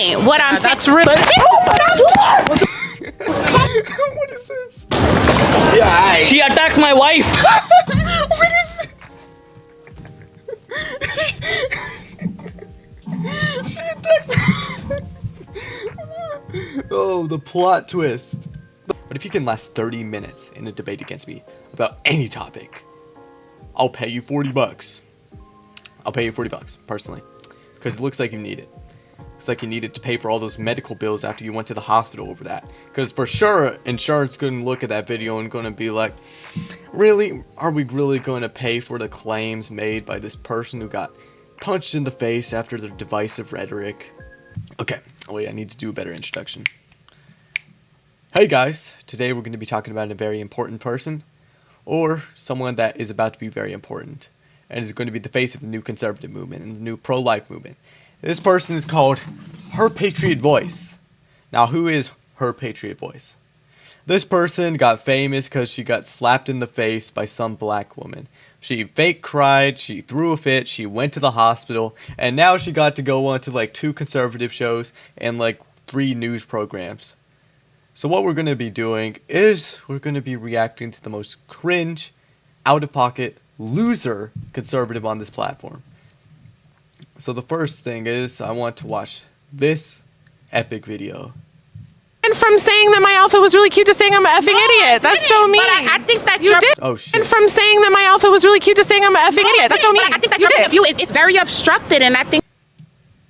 point. What I'm saying. That's really. What is this? Yeah, She attacked my wife. what is this? She attacked. Oh, the plot twist. But if you can last 30 minutes in a debate against me about any topic, I'll pay you 40 bucks. I'll pay you 40 bucks, personally. Because it looks like you need it. Looks like you need it to pay for all those medical bills after you went to the hospital over that. Because for sure, insurance going to look at that video and going to be like, really? Are we really going to pay for the claims made by this person who got punched in the face after their divisive rhetoric? Okay, wait, I need to do a better introduction. Hey guys, today we're going to be talking about a very important person, or someone that is about to be very important, and is going to be the face of the new conservative movement and the new pro-life movement. This person is called Her Patriot Voice. Now, who is Her Patriot Voice? This person got famous because she got slapped in the face by some black woman. She fake cried, she threw a fit, she went to the hospital, and now she got to go on to like 2 conservative shows and like 3 news programs. So what we're going to be doing is we're going to be reacting to the most cringe, out-of-pocket, loser conservative on this platform. So the first thing is I want to watch this epic video. And from saying that my outfit was really cute to saying I'm an effing idiot. That's so mean. But I think that You did. Oh shit. And from saying that my outfit was really cute to saying I'm an effing idiot. That's so mean. But I think that you your point did. of view is very obstructed, and I think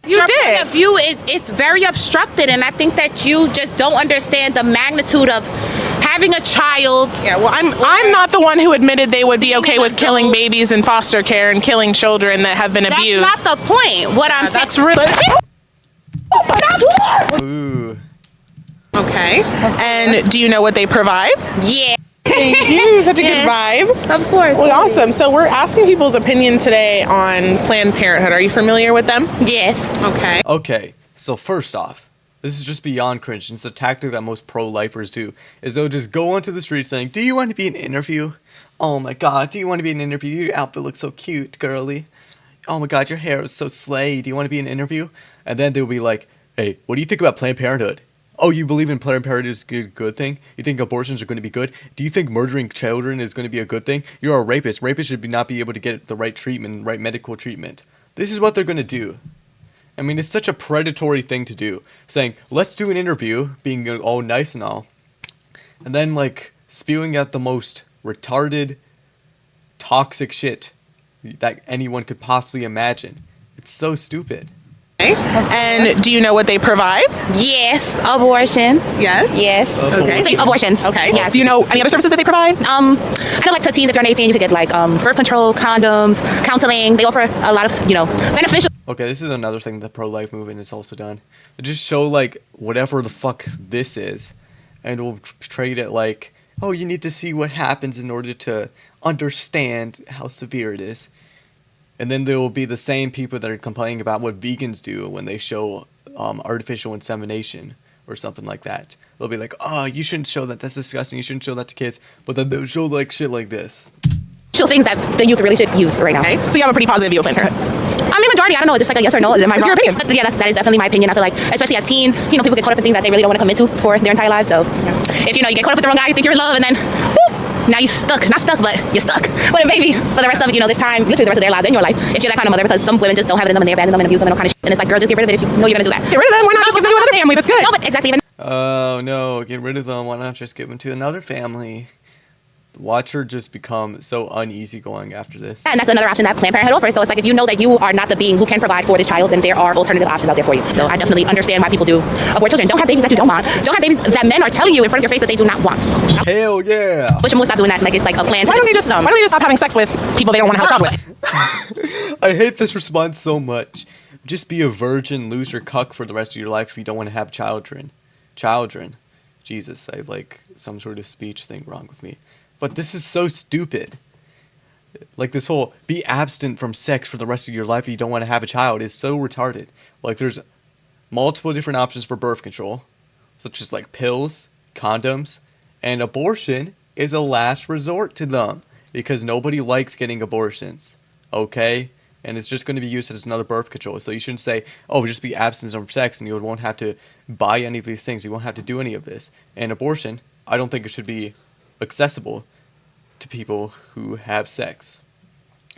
You your did. point of view is very obstructed, and I think that you just don't understand the magnitude of having a child. Yeah, well, I'm not the one who admitted they would be okay with killing babies in foster care and killing children that have been That's abused. not the point. What I'm saying. That's really Ooh. okay. And do you know what they provide? Yeah, Thank you. Such a good vibe. of course. Well, awesome. So we're asking people's opinion today on Planned Parenthood. Are you familiar with them? Yes. Okay. Okay, so first off, this is just beyond cringe. It's a tactic that most pro-lifers do, is they'll just go onto the street saying, do you want to be in an interview? Oh my god, do you want to be in an interview? Your outfit looks so cute, girly. Oh my god, your hair is so slay. Do you want to be in an interview? And then they'll be like, hey, what do you think about Planned Parenthood? Oh, you believe in Planned Parenthood is a good thing? You think abortions are going to be good? Do you think murdering children is going to be a good thing? You're a rapist. Rapists should not be able to get the right treatment, right medical treatment. This is what they're going to do. I mean, it's such a predatory thing to do. Saying, let's do an interview, being all nice and all. And then, like, spewing out the most retarded, toxic shit that anyone could possibly imagine. It's so stupid. And do you know what they provide? Yes. Abortions. Yes. Yes. Okay. Say abortions. Okay. Yes. Do you know any other services that they provide? I know, like, to teens, if you're under 18, you could get like birth control, condoms, counseling. They offer a lot of, beneficial. Okay, this is another thing the pro-life movement has also done. They just show, like, whatever the fuck this is, and we'll trade it like, oh, you need to see what happens in order to understand how severe it is. And then there will be the same people that are complaining about what vegans do when they show artificial insemination or something like that. They'll be like, oh, you shouldn't show that. That's disgusting. You shouldn't show that to kids. But then they'll show, like, shit like this. Things that the youth really should use right now. Okay. So you have a pretty positive view of Planned Parenthood. I mean, majority, I don't know, it's like a yes or no. Am I wrong? Your opinion. But yeah, that is definitely my opinion. I feel like, especially as teens, people get caught up in things that they really don't want to commit to for their entire lives. So if you get caught up with the wrong guy, you think you're in love, and then whoop, now you're stuck. Not stuck, but you're stuck with a baby for the rest of this time, literally the rest of their lives in your life. If you're that kind of mother, because some women just don't have it in them and they abandon them and abuse them and all kind of shit. And it's like, girl, just get rid of it if you know you're gonna do that. Get rid of them. Why not just give them to another family? That's good. No, but exactly. Even Oh no, get rid of them. Why not just give them to another family? Watch her just become so uneasy going after this. and that's another option that Planned Parenthood offers. So it's like, if you know that you are not the being who can provide for this child, then there are alternative options out there for you. So I definitely understand why people do abort children. Don't have babies that you don't want. Don't have babies that men are telling you in front of your face that they do not want. Hell yeah! But you must stop doing that. Like, it's like a plan. Why don't they just stop having sex with people they don't want to have a child with? I hate this response so much. Just be a virgin, lose your cuck for the rest of your life if you don't want to have children. Jesus, I have like some sort of speech thing wrong with me. But this is so stupid. Like, this whole be abstinent from sex for the rest of your life if you don't want to have a child is so retarded. Like, there's multiple different options for birth control, such as like pills, condoms, and abortion is a last resort to them because nobody likes getting abortions. Okay? and it's just going to be used as another birth control. So you shouldn't say, oh, just be abstinent from sex and you won't have to buy any of these things. You won't have to do any of this. And abortion, I don't think it should be accessible to people who have sex.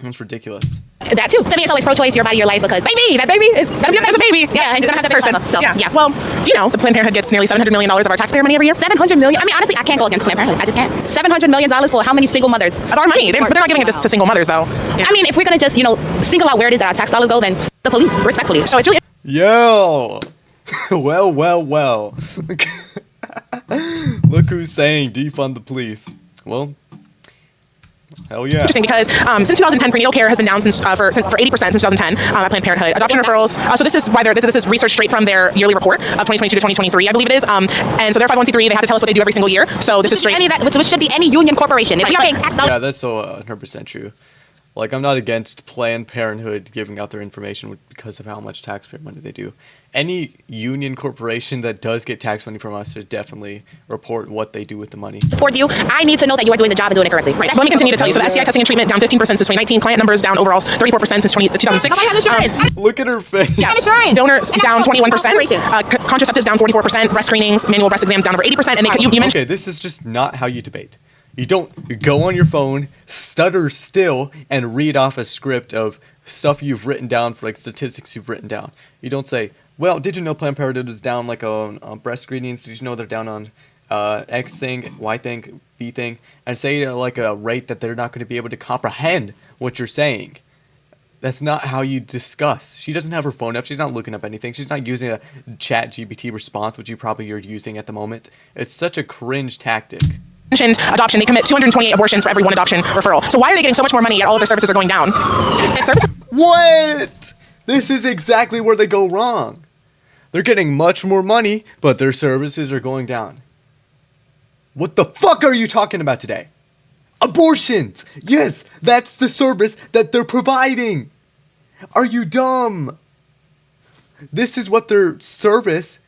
That's ridiculous. That too. To me, it's always pro-choice, your body, your life, because that baby is gonna be a baby. Yeah, and you're gonna have that person. So, yeah. Well, do you know the Planned Parenthood gets nearly $700 million of our taxpayer money every year? $700 million. I mean, honestly, I can't go against Planned Parenthood. I just can't. $700 million for how many single mothers? Of our money. But they're not giving it to single mothers, though. Yeah. I mean, if we're gonna just, single out where it is that our tax dollars go, then the police, respectfully. So it's really Yo! well. Look who's saying defund the police. Well, hell yeah. interesting because since 2010, prenatal care has been down for 80% since 2010 at Planned Parenthood. Adoption referrals. So this is why this is research straight from their yearly report of 2022 to 2023, I believe it is. And so they're 501c3. They have to tell us what they do every single year. So this is straight. Which should be any union corporation. If we are paying tax dollars. Yeah, that's so 100% true. Like, I'm not against Planned Parenthood giving out their information because of how much taxpayer money they do. Any union corporation that does get tax money from us should definitely report what they do with the money. Towards you, I need to know that you are doing the job and doing it correctly. Right. Let me continue to tell you. So the STI testing and treatment down 15% since 2019. Client numbers down overall 34% since 2006. I have insurance. Look at her face. Yeah. Insurance. Donors down 21%. Operation. Contraceptives down 44%. Breast screenings, manual breast exams down over 80%. And you mentioned. Okay, this is just not how you debate. You don't go on your phone, stutter still, and read off a script of stuff you've written down for like statistics you've written down. You don't say, well, did you know Planned Parenthood is down like on breast screenings? Did you know they're down on X thing, Y thing, V thing? And say like a rate that they're not going to be able to comprehend what you're saying. That's not how you discuss. She doesn't have her phone up. She's not looking up anything. She's not using a chat GPT response, which you probably are using at the moment. It's such a cringe tactic. Adoption, they commit 228 abortions for every one adoption referral. So why are they getting so much more money yet all of their services are going down? Their services. What? This is exactly where they go wrong. They're getting much more money, but their services are going down. What the fuck are you talking about today? Abortions! Yes, that's the service that they're providing. Are you dumb? This is what their service...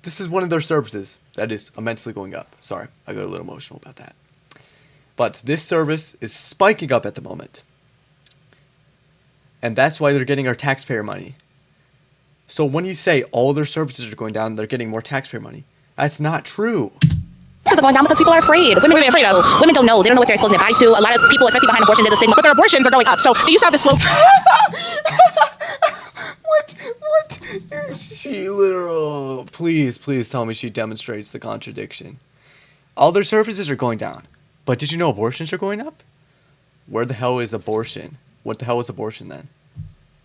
This is one of their services that is immensely going up. Sorry, I got a little emotional about that. But this service is spiking up at the moment. And that's why they're getting our taxpayer money. So when you say all their services are going down, they're getting more taxpayer money. That's not true. Are going down because people are afraid. What are they afraid of? Women don't know. They don't know what they're exposing their bodies to. A lot of people, especially behind abortion, there's a stigma. But their abortions are going up. So they used to have this slow... What? She literal. Please tell me she demonstrates the contradiction. All their services are going down. But did you know abortions are going up? Where the hell is abortion? What the hell is abortion then?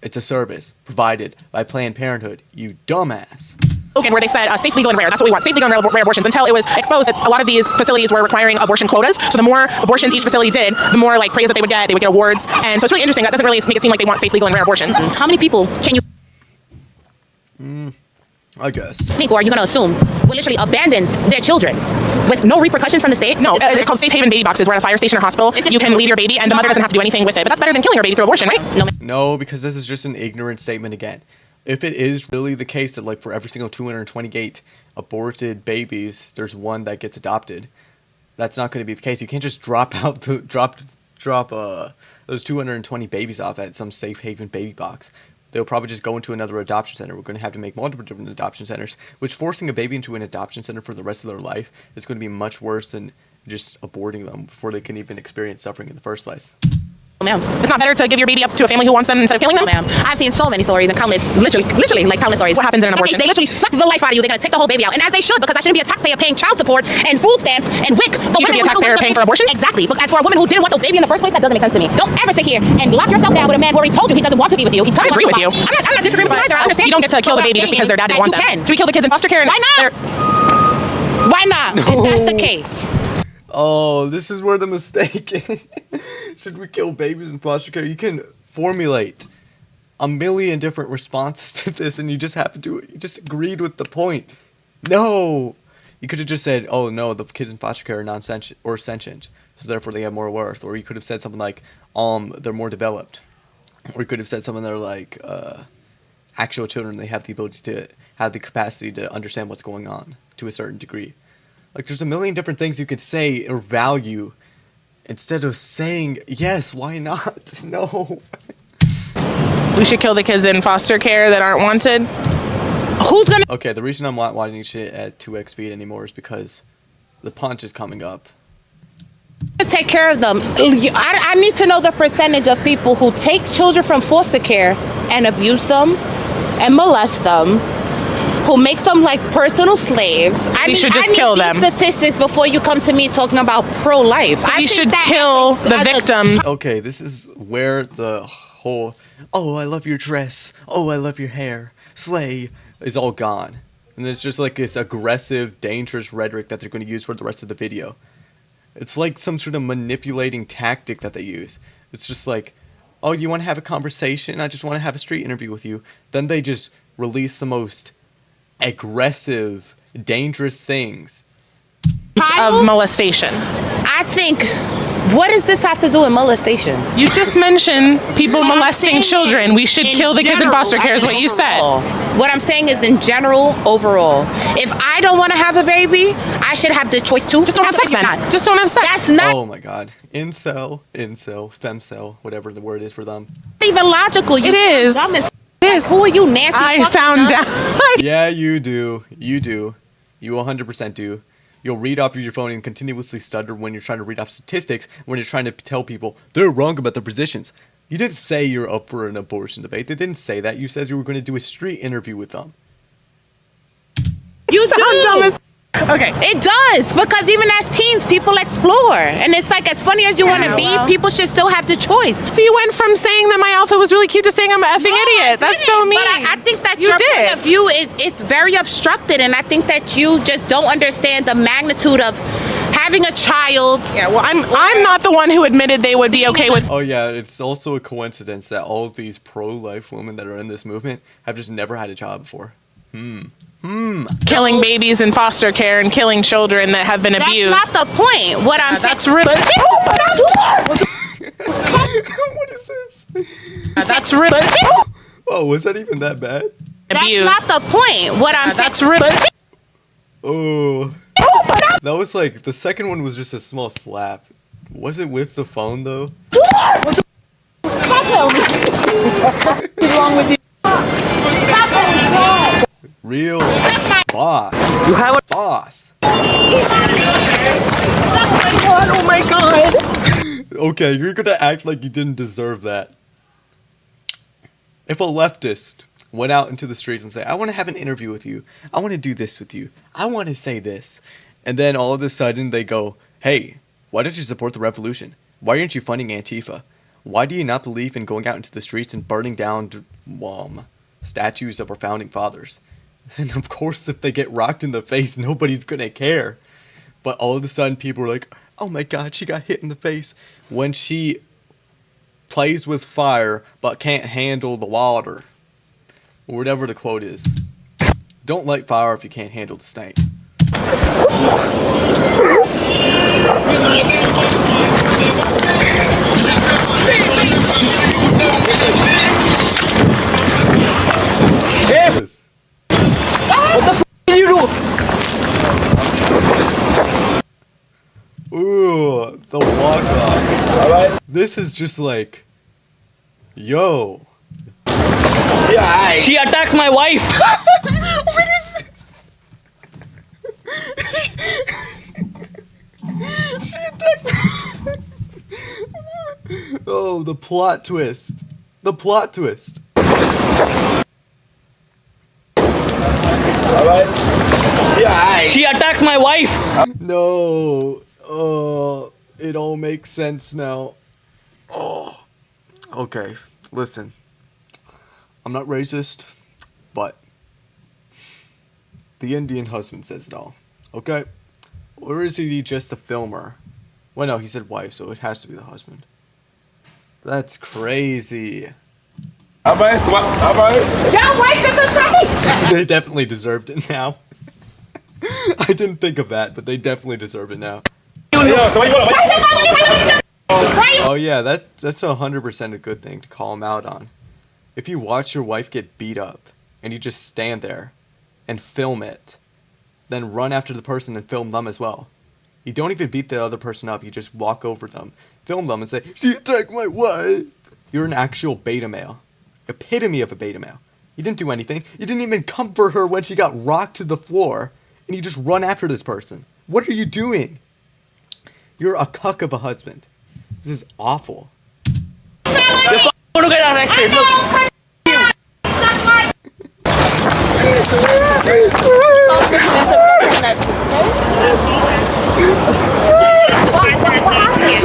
It's a service provided by Planned Parenthood, you dumbass. Okay, where they said safe, legal, and rare. That's what we want. Safe, legal, and rare abortions. Until it was exposed that a lot of these facilities were requiring abortion quotas. So the more abortions each facility did, the more like praise that they would get. They would get awards. And so it's really interesting. That doesn't really make it seem like they want safe, legal, and rare abortions. How many people can you I guess. think, or are you going to assume, will literally abandon their children with no repercussions from the state? No, it's called safe haven baby boxes. Where at a fire station or hospital, you can leave your baby and the mother doesn't have to do anything with it. But that's better than killing your baby through abortion, right? No, because this is just an ignorant statement again. If it is really the case that like for every single 228 aborted babies, there's one that gets adopted, that's not going to be the case. You can't just drop out the drop those 220 babies off at some safe haven baby box. They'll probably just go into another adoption center. We're going to have to make multiple different adoption centers, which forcing a baby into an adoption center for the rest of their life is going to be much worse than just aborting them before they can even experience suffering in the first place. Ma'am. It's not better to give your baby up to a family who wants them instead of killing them? Ma'am. I've seen so many stories and countless, literally like countless stories. What happens in an abortion? They literally suck the life out of you. They're going to take the whole baby out. And as they should, because I shouldn't be a taxpayer paying child support and food stamps and WIC. You should be a taxpayer paying for abortions? Exactly. But as for a woman who didn't want the baby in the first place, that doesn't make sense to me. Don't ever sit here and lock yourself down with a man who already told you he doesn't want to be with you. I agree with you. I'm not disagreeing with you either. I understand. You don't get to kill the baby just because their dad didn't want them. Should we kill the kids in foster care? Why not? Why not? If that's the case. Oh, this is where the mistake is. Should we kill babies in foster care? You can formulate a million different responses to this, and you just agreed with the point. No, you could have just said, "Oh no, the kids in foster care are non-sentient or sentient, so therefore they have more worth." Or you could have said something like, "They're more developed," or you could have said something that are like, "Actual children, they have the ability to have the capacity to understand what's going on to a certain degree." Like, there's a million different things you could say or value instead of saying, yes, why not? No. We should kill the kids in foster care that aren't wanted. Who's gonna Okay, the reason I'm not watching shit at 2x speed anymore is because the punch is coming up. take care of them? I need to know the percentage of people who take children from foster care and abuse them and molest them, who make them like personal slaves. We should just kill them. Statistics before you come to me talking about pro-life. We should kill the victims. Okay, this is where the whole, oh, I love your dress, oh, I love your hair, slay, is all gone. And there's just like this aggressive, dangerous rhetoric that they're going to use for the rest of the video. It's like some sort of manipulating tactic that they use. It's just like, oh, you want to have a conversation? I just want to have a street interview with you. Then they just release the most aggressive, dangerous things. Of molestation. I think, what does this have to do with molestation? You just mentioned people molesting children. We should kill the kids in foster care is what you said. What I'm saying is in general, overall. If I don't want to have a baby, I should have the choice to. Just don't have sex then. Just don't have sex. That's not Oh my god. Incel, femcel, whatever the word is for them. even logical. You It is. dumb as It is. Who are you, Nancy? I fucking sound dumb? down. Yeah, you do. You do. You 100% do. You'll read off of your phone and continuously stutter when you're trying to read off statistics, when you're trying to tell people they're wrong about their positions. You didn't say you're up for an abortion debate. They didn't say that. You said you were going to do a street interview with them. You sound do. dumb as Okay. It does, because even as teens, people explore, and it's like as funny as you want to be, well. people should still have the choice. So you went from saying that my outfit was really cute to saying I'm an effing idiot. That's so mean. But I think that You your did. point of view is very obstructed, and I think that you just don't understand the magnitude of having a child. Yeah, well, I'm not the one who admitted they would be okay with Oh yeah, it's also a coincidence that all of these pro-life women that are in this movement have just never had a child before. killing babies in foster care and killing children that have been That's abused. not the point. What I'm saying. That's really. What is this? That's really. Oh, was that even that bad? That's abused. not the point. What I'm saying. That's really. Oh. That was like, the second one was just a small slap. Was it with the phone though? Real boss. You have a Boss. Oh my god. Okay, you're gonna act like you didn't deserve that. If a leftist went out into the streets and say, I want to have an interview with you, I want to do this with you, I want to say this, and then all of a sudden they go, hey, why don't you support the revolution? Why aren't you funding Antifa? Why do you not believe in going out into the streets and burning down statues of our founding fathers? And of course, if they get rocked in the face, nobody's gonna care. But all of a sudden, people are like, oh my god, she got hit in the face. When she plays with fire, but can't handle the water. Or whatever the quote is. Don't light fire if you can't handle the stank. Yes. What you do? Ooh, the walk off. Alright. This is just like, yo. Yeah, she attacked my wife. What is this? She attacked. Oh, the plot twist. The plot twist. Alright. Yeah, she attacked my wife. No. Oh, it all makes sense now. Oh. Okay, listen. I'm not racist, but the Indian husband says it all. Okay? Or is he just the filmer? Well, no, he said wife, so it has to be the husband. That's crazy. Alright, alright. Y'all wait to the They definitely deserved it now. I didn't think of that, but they definitely deserve it now. Oh yeah, that's 100% a good thing to call him out on. If you watch your wife get beat up, and you just stand there, and film it, then run after the person and film them as well. You don't even beat the other person up, you just walk over them, film them and say, she attacked my wife! You're an actual beta male. epitome of a beta male. You didn't do anything. You didn't even comfort her when she got rocked to the floor, and you just run after this person. What are you doing? You're a cuck of a husband. This is awful. You're gonna get arrested. Look.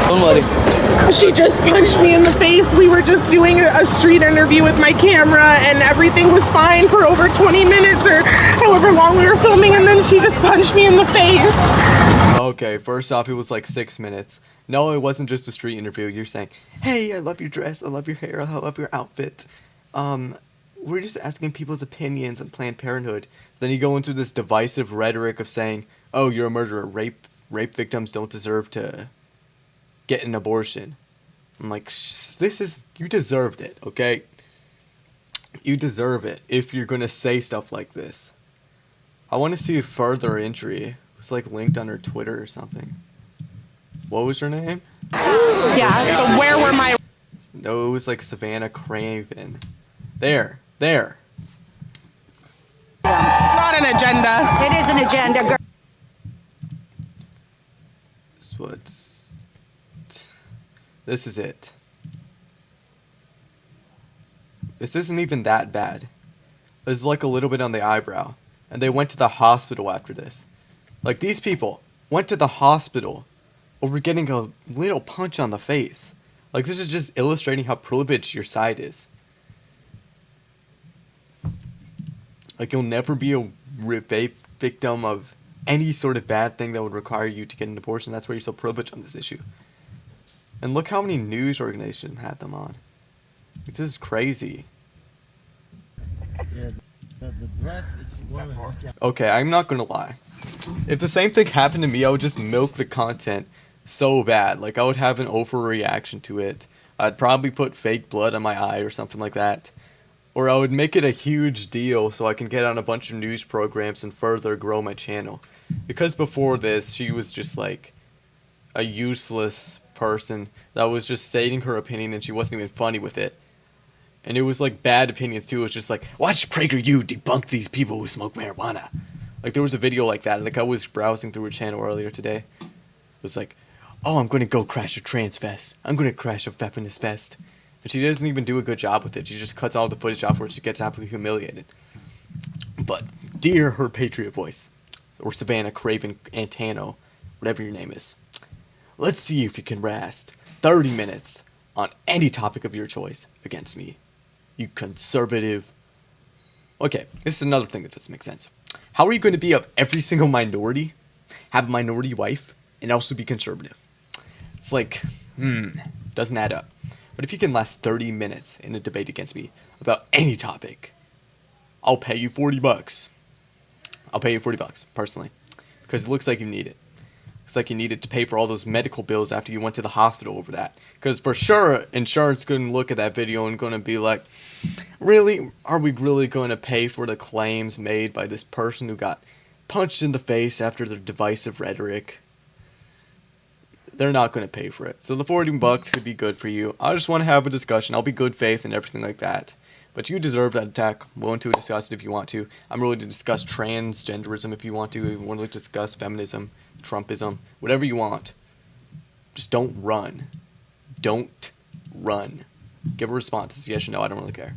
Don't worry. She just punched me in the face. We were just doing a street interview with my camera and everything was fine for over 20 minutes or however long we were filming, and then she just punched me in the face. Okay, first off, it was like 6 minutes. No, it wasn't just a street interview. You're saying, hey, I love your dress, I love your hair, I love your outfit. We're just asking people's opinions on Planned Parenthood. Then you go into this divisive rhetoric of saying, oh, you're a murderer. Rape victims don't deserve to get an abortion. I'm like, you deserved it, okay? You deserve it if you're gonna say stuff like this. I want to see a further entry. It was like linked on her Twitter or something. What was her name? Yeah, so where were my... No, it was like Savannah Craven. There. It's not an agenda. It is an agenda, girl. This is it. This isn't even that bad. There's like a little bit on the eyebrow. And they went to the hospital after this. Like, these people went to the hospital over getting a little punch on the face. Like, this is just illustrating how privileged your side is. Like, you'll never be a rape victim of any sort of bad thing that would require you to get an abortion. That's why you're so privileged on this issue. And look how many news organizations had them on. Like, this is crazy. Yeah, the dress that she wore. Okay, I'm not gonna lie. If the same thing happened to me, I would just milk the content so bad. Like, I would have an overreaction to it. I'd probably put fake blood on my eye or something like that. Or I would make it a huge deal so I can get on a bunch of news programs and further grow my channel. Because before this, she was just like a useless person that was just stating her opinion and she wasn't even funny with it. And it was like bad opinions too. It was just like, watch PragerU debunk these people who smoke marijuana. Like, there was a video like that. Like, I was browsing through her channel earlier today. It was like, oh, I'm going to go crash a trans fest. I'm going to crash a feminist fest. And she doesn't even do a good job with it. She just cuts all the footage off where she gets absolutely humiliated. But dear her Patriot voice, or Savannah Craven Antano, whatever your name is, let's see if you can last 30 minutes on any topic of your choice against me, you conservative. Okay, this is another thing that doesn't make sense. How are you going to be of every single minority, have a minority wife, and also be conservative? It's like, doesn't add up. But if you can last 30 minutes in a debate against me about any topic, I'll pay you $40. I'll pay you $40, personally. Because it looks like you need it. Looks like you need it to pay for all those medical bills after you went to the hospital over that. Because for sure, insurance going to look at that video and going to be like, really? Are we really going to pay for the claims made by this person who got punched in the face after their divisive rhetoric? They're not going to pay for it. So the $40 could be good for you. I just want to have a discussion. I'll be good faith and everything like that. But you deserve that attack. I'm willing to discuss it if you want to. I'm willing to discuss transgenderism if you want to. I'm willing to discuss feminism, Trumpism, whatever you want. Just don't run. Don't run. Give a response. It's yes or no. I don't really care.